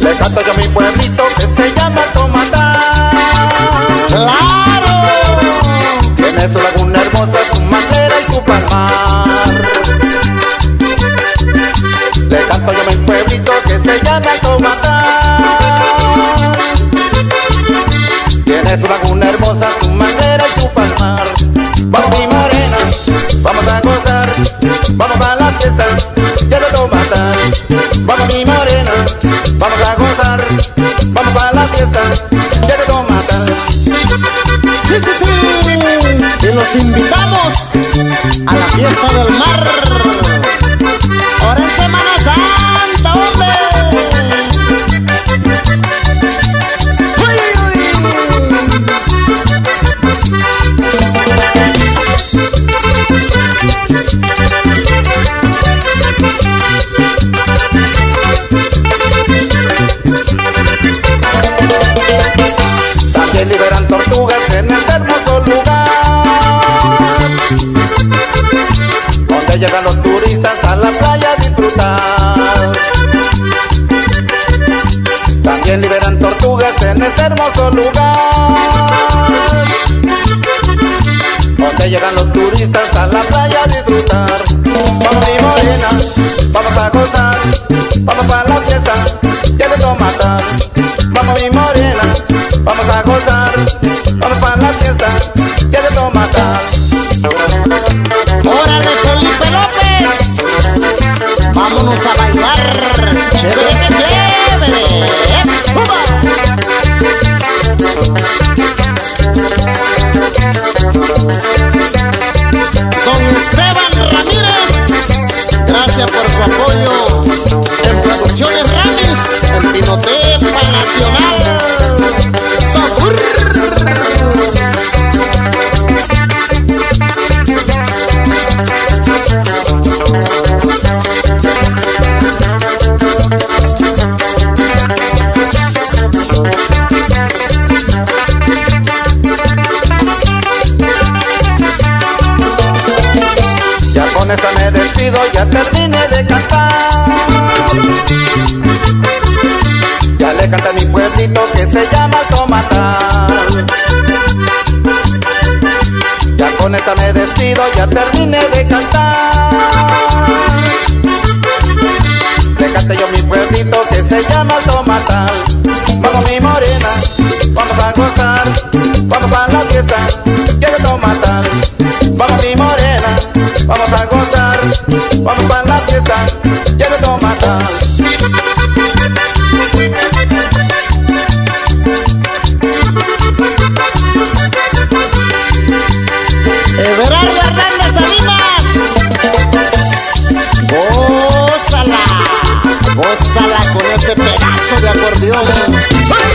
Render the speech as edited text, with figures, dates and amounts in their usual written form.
Le canto yo a mi pueblito que se llama Tomatán. ¡Claro! Tiene su laguna hermosa, su manguera y su palmar. Le canto yo a mi pueblito que se llama Tomatán. Tiene su laguna hermosa, su manguera y su palmar. Vamos mi morena, vamos a gozar, vamos a la fiesta, ya de Tomatán. Vamos mi morena, vamos a gozar, vamos a la fiesta, ya de Tomatán. ¡Sí, sí, sí! Y los invitamos a la fiesta del mar. Ahora en Semana Santa, hombre. ¡Uy, uy! También liberan tortugas en ese hermoso lugar, donde llegan los turistas a la playa a disfrutar. También liberan tortugas en ese hermoso lugar, donde llegan los turistas a la playa a disfrutar. Vamos mi morena, vamos a gozar, vamos a la fiesta, ya de Tomatán. Vamos mi morena, vamos a gozar, vamos a la fiesta, ya de Tomatán. ¡Órale, Felipe López! ¡Vámonos a bailar! ¡Chévere que chévere! ¡Uba! Don Esteban Ramírez, gracias por su apoyo en Producciones Ramis, en Pinotepa Nacional. ¡Sabor! Ya con esta me despido, ya terminé de cantar. Ya le canté a mi pueblito que se llama Tomatán. Ya con esta me despido, ya terminé de cantar. Le canté yo a mi pueblito que se llama Tomatán. Vamos mi morena, vamos a gozar, vamos a la fiesta, ya de Tomatán. Vamos mi morena, vamos a gozar, vamos a la fiesta, ya de Tomatán. Everardo Hernández Salinas, gózala, gózala con ese pedazo de acordeón. ¡Ay!